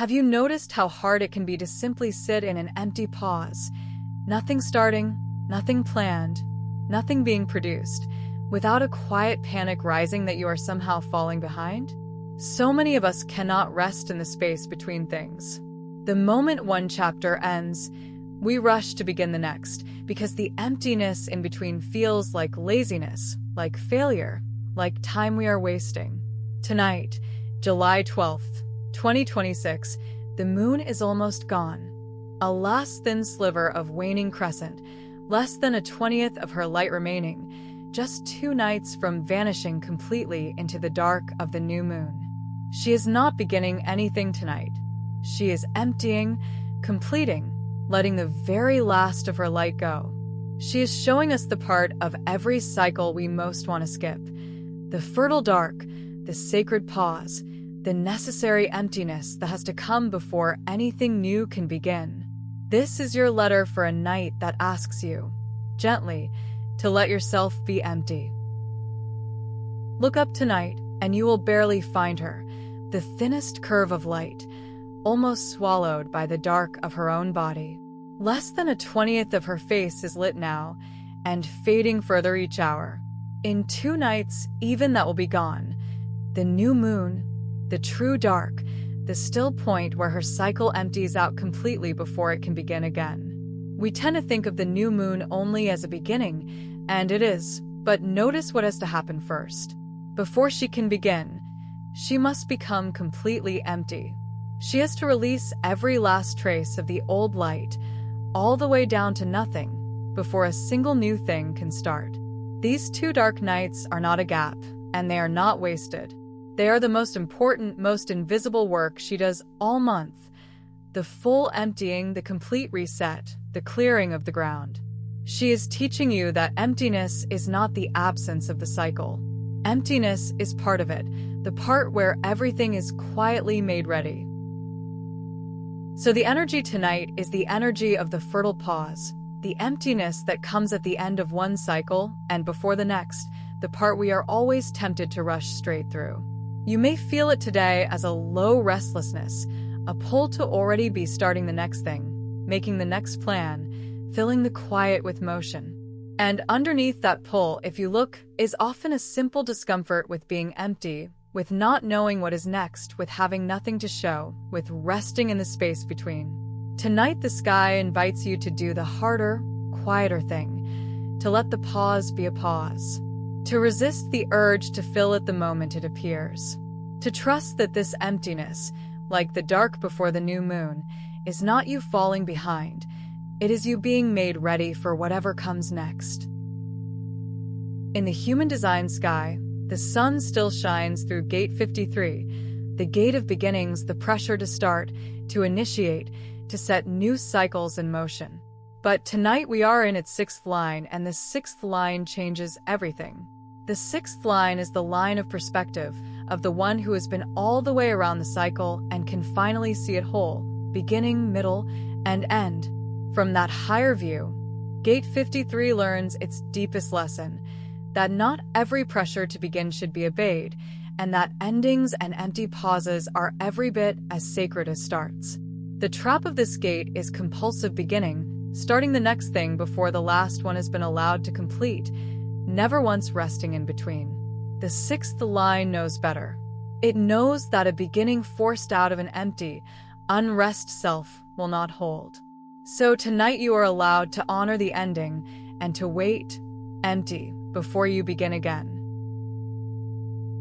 Have you noticed how hard it can be to simply sit in an empty pause? Nothing starting, nothing planned, nothing being produced, without a quiet panic rising that you are somehow falling behind? So many of us cannot rest in the space between things. The moment one chapter ends, we rush to begin the next, because the emptiness in between feels like laziness, like failure, like time we are wasting. Tonight, July 12th, 2026, the moon is almost gone. A last thin sliver of waning crescent, less than a 20th of her light remaining, just 2 nights from vanishing completely into the dark of the new moon. She is not beginning anything tonight. She is emptying, completing, letting the very last of her light go. She is showing us the part of every cycle we most want to skip. The fertile dark, the sacred pause, the necessary emptiness that has to come before anything new can begin. This is your letter for a night that asks you, gently, to let yourself be empty. Look up tonight, and you will barely find her, the thinnest curve of light, almost swallowed by the dark of her own body. Less than a 20th of her face is lit now, and fading further each hour. In 2 nights, even that will be gone. The new moon, the true dark, the still point where her cycle empties out completely before it can begin again. We tend to think of the new moon only as a beginning, and it is, but notice what has to happen first. Before she can begin, she must become completely empty. She has to release every last trace of the old light, all the way down to nothing, before a single new thing can start. These 2 dark nights are not a gap, and they are not wasted. They are the most important, most invisible work she does all month. The full emptying, the complete reset, the clearing of the ground. She is teaching you that emptiness is not the absence of the cycle. Emptiness is part of it, the part where everything is quietly made ready. So the energy tonight is the energy of the fertile pause, the emptiness that comes at the end of one cycle and before the next, the part we are always tempted to rush straight through. You may feel it today as a low restlessness, a pull to already be starting the next thing, making the next plan, filling the quiet with motion. And underneath that pull, if you look, is often a simple discomfort with being empty, with not knowing what is next, with having nothing to show, with resting in the space between. Tonight the sky invites you to do the harder, quieter thing, to let the pause be a pause. To resist the urge to fill it the moment it appears. To trust that this emptiness, like the dark before the new moon, is not you falling behind. It is you being made ready for whatever comes next. In the human design sky, the sun still shines through gate 53, the gate of beginnings, the pressure to start, to initiate, to set new cycles in motion. But tonight we are in its 6th line, and the 6th line changes everything. The 6th line is the line of perspective, of the one who has been all the way around the cycle and can finally see it whole, beginning, middle, and end. From that higher view, Gate 53 learns its deepest lesson, that not every pressure to begin should be obeyed, and that endings and empty pauses are every bit as sacred as starts. The trap of this gate is compulsive beginning, starting the next thing before the last one has been allowed to complete, never once resting in between. The 6th line knows better. It knows that a beginning forced out of an empty, unrest self will not hold. So tonight you are allowed to honor the ending and to wait, empty, before you begin again.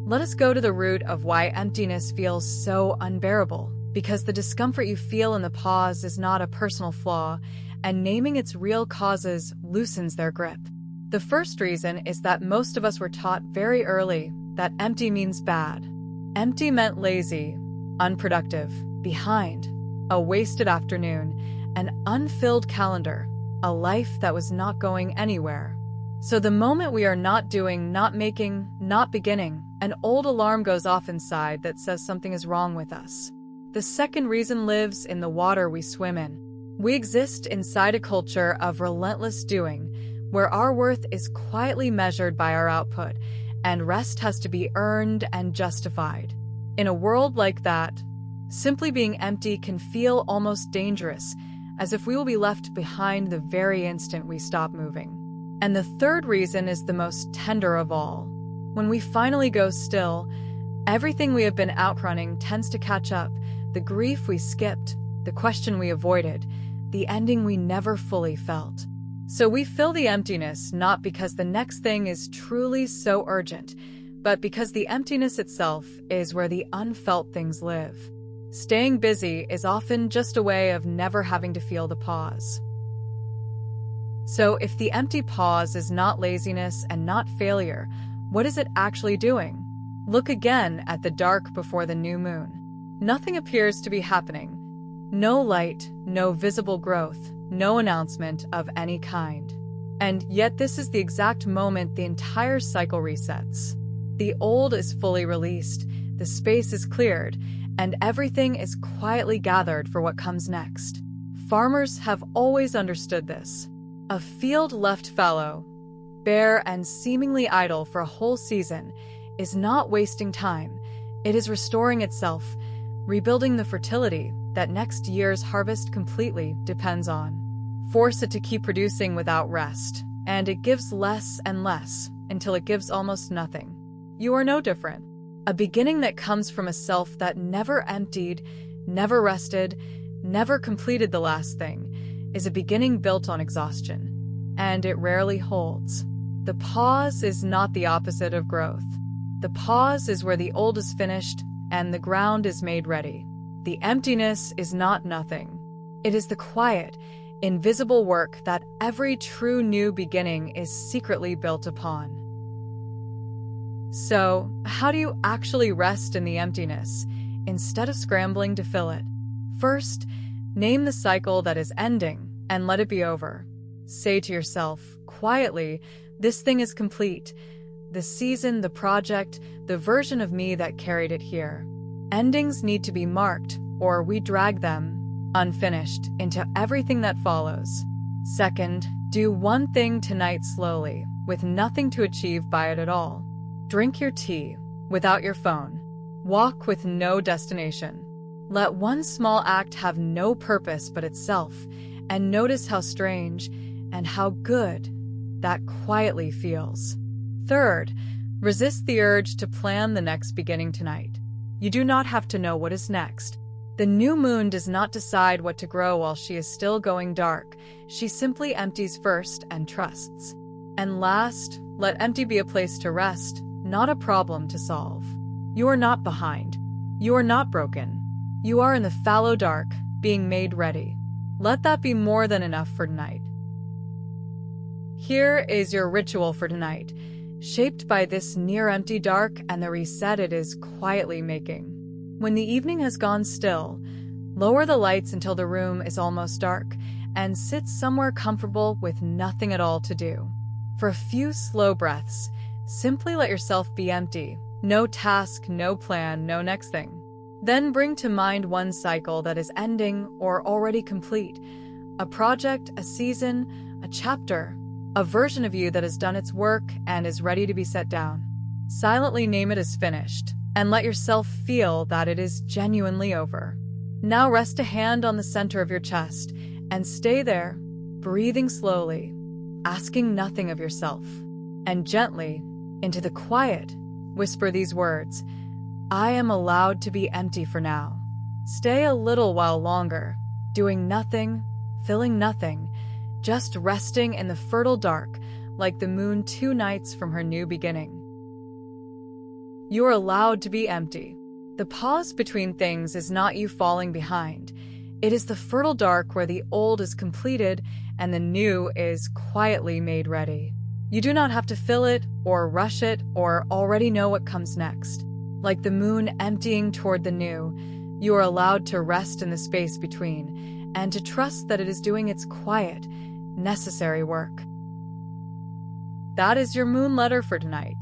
Let us go to the root of why emptiness feels so unbearable, because the discomfort you feel in the pause is not a personal flaw, and naming its real causes loosens their grip. The first reason is that most of us were taught very early that empty means bad. Empty meant lazy, unproductive, behind, a wasted afternoon, an unfilled calendar, a life that was not going anywhere. So the moment we are not doing, not making, not beginning, an old alarm goes off inside that says something is wrong with us. The second reason lives in the water we swim in. We exist inside a culture of relentless doing, where our worth is quietly measured by our output, and rest has to be earned and justified. In a world like that, Simply being empty can feel almost dangerous, as if we will be left behind the very instant we stop moving. And the third reason is the most tender of all. When we finally go still, everything we have been outrunning tends to catch up. The grief we skipped, the question we avoided, the ending we never fully felt. So we fill the emptiness not because the next thing is truly so urgent, but because the emptiness itself is where the unfelt things live. Staying busy is often just a way of never having to feel the pause. So if the empty pause is not laziness and not failure, what is it actually doing? Look again at the dark before the new moon. Nothing appears to be happening. No light, no visible growth, no announcement of any kind. And yet this is the exact moment the entire cycle resets. The old is fully released, the space is cleared, and everything is quietly gathered for what comes next. Farmers have always understood this. A field left fallow, bare and seemingly idle for a whole season is not wasting time. It is restoring itself, rebuilding the fertility that next year's harvest completely depends on. Force it to keep producing without rest, and it gives less and less until it gives almost nothing. You are no different. A beginning that comes from a self that never emptied, never rested, never completed the last thing, is a beginning built on exhaustion, and it rarely holds. The pause is not the opposite of growth. The pause is where the old is finished and the ground is made ready. The emptiness is not nothing. It is the quiet, invisible work that every true new beginning is secretly built upon. So, how do you actually rest in the emptiness, instead of scrambling to fill it? First, name the cycle that is ending and let it be over. Say to yourself, quietly, this thing is complete. The season, the project, the version of me that carried it here. Endings need to be marked, or we drag them, unfinished, into everything that follows. Second, do one thing tonight slowly, with nothing to achieve by it at all. Drink your tea, without your phone. Walk with no destination. Let one small act have no purpose but itself, and notice how strange and how good that quietly feels. Third, resist the urge to plan the next beginning tonight. You do not have to know what is next. The new moon does not decide what to grow while she is still going dark. She simply empties first and trusts. And last, let empty be a place to rest, not a problem to solve. You are not behind. You are not broken. You are in the fallow dark, being made ready. Let that be more than enough for tonight. Here is your ritual for tonight, shaped by this near-empty dark and the reset it is quietly making. When the evening has gone still, lower the lights until the room is almost dark, and sit somewhere comfortable with nothing at all to do. For a few slow breaths, simply let yourself be empty. No task, no plan, no next thing. Then bring to mind one cycle that is ending or already complete. A project, a season, a chapter, a version of you that has done its work and is ready to be set down. Silently name it as finished, and let yourself feel that it is genuinely over. Now rest a hand on the center of your chest, and stay there, breathing slowly, asking nothing of yourself. And gently, into the quiet, whisper these words: I am allowed to be empty for now. Stay a little while longer, doing nothing, feeling nothing, just resting in the fertile dark, like the moon 2 nights from her new beginning. You are allowed to be empty. The pause between things is not you falling behind. It is the fertile dark where the old is completed and the new is quietly made ready. You do not have to fill it or rush it or already know what comes next. Like the moon emptying toward the new, you are allowed to rest in the space between and to trust that it is doing its quiet, necessary work. That is your moon letter for tonight.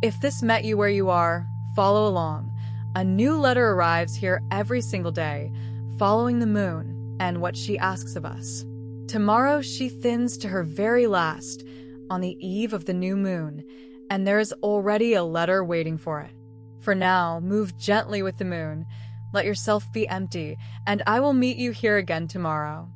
If this met you where you are, follow along. A new letter arrives here every single day, following the moon and what she asks of us. Tomorrow she thins to her very last, on the eve of the new moon, and there is already a letter waiting for it. For now, move gently with the moon, Let yourself be empty, and I will meet you here again tomorrow.